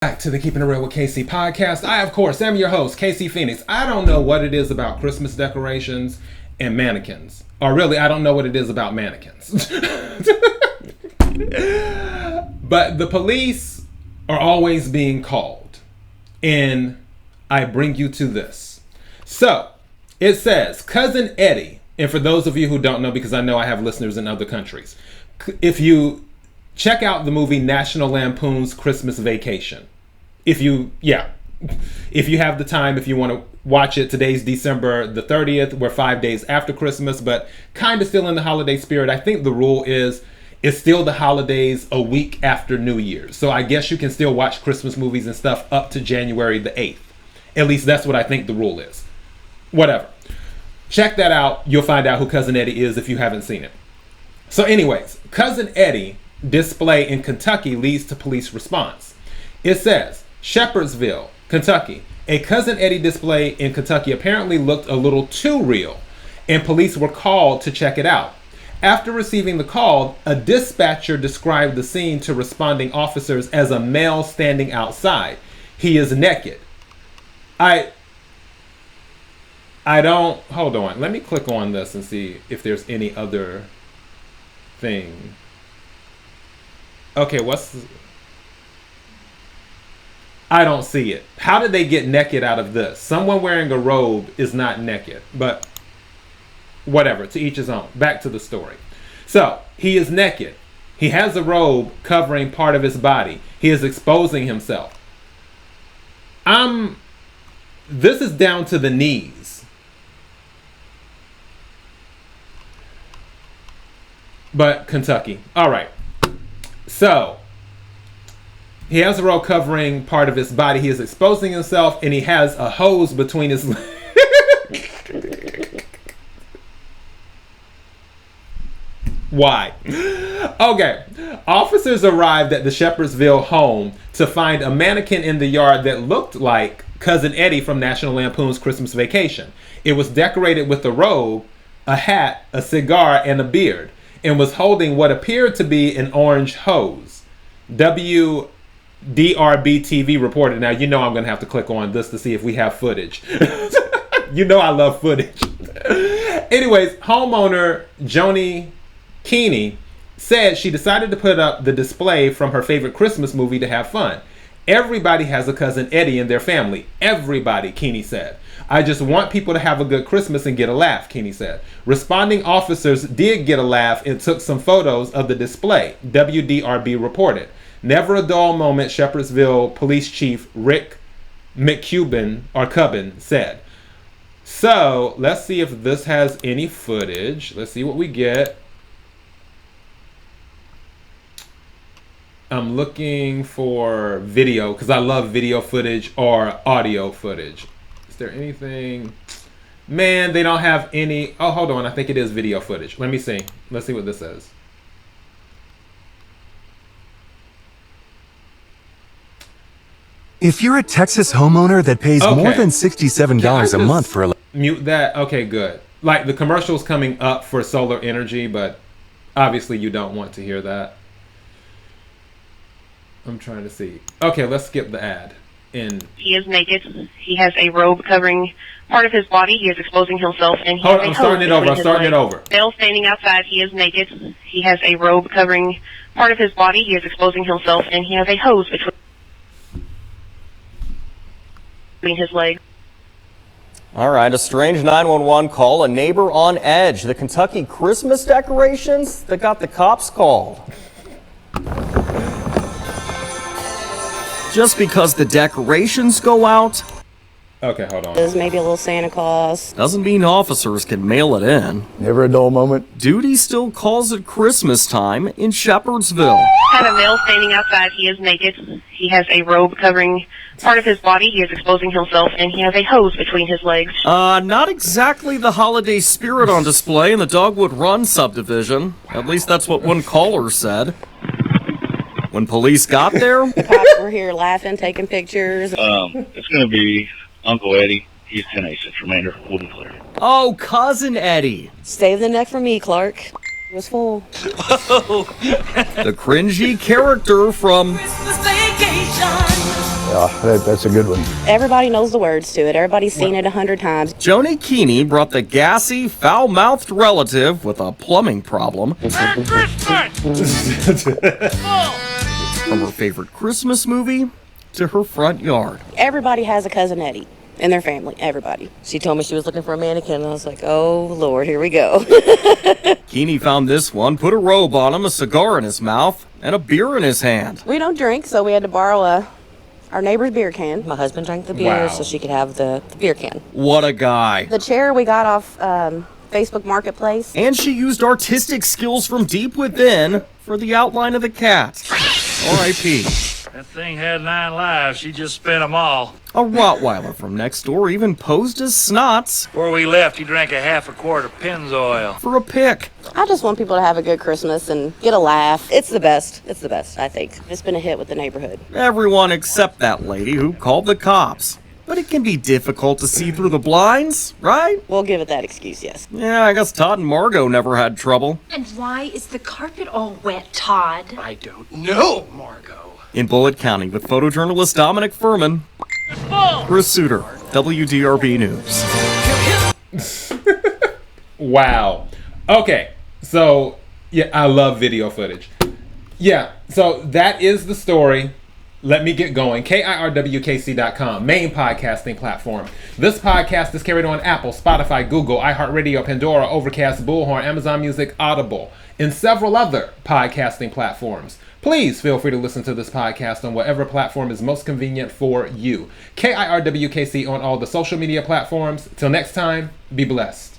Back to the Keeping It Real with KC podcast. I, of course, am your host, KC Phoenix. I don't know what it is about Christmas decorations and mannequins. Or really, I don't know what it is about mannequins. But the police are always being called. And I bring you to this. So, it says, Cousin Eddie, and for those of you who don't know, because I know I have listeners in other countries, if you check out the movie National Lampoon's Christmas Vacation. If you have the time, if you want to watch it, today's December the 30th. We're 5 days after Christmas, but kind of still in the holiday spirit. I think the rule is it's still the holidays a week after New Year's. So I guess you can still watch Christmas movies and stuff up to January the 8th. At least that's what I think the rule is. Whatever. Check that out. You'll find out who Cousin Eddie is if you haven't seen it. So anyways, Cousin Eddie display in Kentucky leads to police response. It says, Shepherdsville, Kentucky. A Cousin Eddie display in Kentucky apparently looked a little too real, and police were called to check it out. After receiving the call, a dispatcher described the scene to responding officers as a male standing outside. He is naked. I don't, hold on. Let me click on this and see if there's any other thing. Okay, I don't see it. How did they get naked out of this? Someone wearing a robe is not naked, but whatever, to each his own. Back to the story. So, he is naked. He has a robe covering part of his body. He is exposing himself. This is down to the knees. But Kentucky. All right. So, he has a robe covering part of his body. He is exposing himself, and he has a hose between his legs. Why? Okay. Officers arrived at the Shepherdsville home to find a mannequin in the yard that looked like Cousin Eddie from National Lampoon's Christmas Vacation. It was decorated with a robe, a hat, a cigar, and a beard, and was holding what appeared to be an orange hose. WDRB TV reported. Now, you know I'm going to have to click on this to see if we have footage. You know I love footage. Anyways, homeowner Joni Keeney said she decided to put up the display from her favorite Christmas movie to have fun. Everybody has a Cousin Eddie in their family. Everybody, Keeney said. I just want people to have a good Christmas and get a laugh, Keeney said. Responding officers did get a laugh and took some photos of the display, WDRB reported. Never a dull moment, Shepherdsville Police Chief Rick Cubbin said. So, let's see if this has any footage. Let's see what we get. I'm looking for video because I love video footage or audio footage. Is there anything? Man, they don't have any. Oh, hold on. I think it is video footage. Let me see. Let's see what this says. If you're a Texas homeowner that pays more than $67 a month for a... Mute that. Okay, good. Like the commercials coming up for solar energy, but obviously you don't want to hear that. I'm trying to see. Okay, let's skip the ad. He is naked. He has a robe covering part of his body. He is exposing himself, and he has a I'm starting it over. Male standing outside. He is naked. He has a robe covering part of his body. He is exposing himself, and he has a hose between his legs. All right, a strange 911 call. A neighbor on edge. The Kentucky Christmas decorations that got the cops called. Just because the decorations go out, okay, hold on. There's maybe a little Santa Claus. Doesn't mean officers can mail it in. Never a dull moment. Duty still calls it Christmas time in Shepherdsville. Had a male standing outside. He is naked. He has a robe covering part of his body. He is exposing himself, and he has a hose between his legs. Not exactly the holiday spirit on display in the Dogwood Run subdivision. At least that's what one caller said. When police got there, the cops were here laughing, taking pictures. It's going to be Uncle Eddie. He's 10-8 remainder. We'll be clear. Oh, Cousin Eddie. Save the neck for me, Clark. It was full. The cringy character from Christmas Vacation. Yeah, that's a good one. Everybody knows the words to it. Everybody's seen it 100 times. Joni Keeney brought the gassy, foul-mouthed relative with a plumbing problem. From her favorite Christmas movie to her front yard. Everybody has a Cousin Eddie in their family. Everybody. She told me she was looking for a mannequin, and I was like, oh, Lord, here we go. Keeney found this one, put a robe on him, a cigar in his mouth, and a beer in his hand. We don't drink, so we had to borrow our neighbor's beer can. My husband drank the beer, Wow. so she could have the beer can. What a guy. The chair we got off Facebook Marketplace. And she used artistic skills from deep within for the outline of the cat. R.I.P. That thing had 9 lives. She just spent them all. A Rottweiler from next door even posed as Snots Before we left, he drank a half a quart of Pennzoil. for a pic. I just want people to have a good Christmas and get a laugh. It's the best. It's the best, I think. It's been a hit with the neighborhood. Everyone except that lady who called the cops. But it can be difficult to see through the blinds, right? We'll give it that excuse, yes. Yeah, I guess Todd and Margot never had trouble. And why is the carpet all wet, Todd? I don't know, Margot. In Bullitt County with photojournalist Dominic Furman, Chris Suter, WDRB News. Wow. Okay. So, yeah, I love video footage. Yeah. So that is the story. Let me get going. KIRWKC.com, main podcasting platform. This podcast is carried on Apple, Spotify, Google, iHeartRadio, Pandora, Overcast, Bullhorn, Amazon Music, Audible, and several other podcasting platforms. Please feel free to listen to this podcast on whatever platform is most convenient for you. KIRWKC on all the social media platforms. Till next time, be blessed.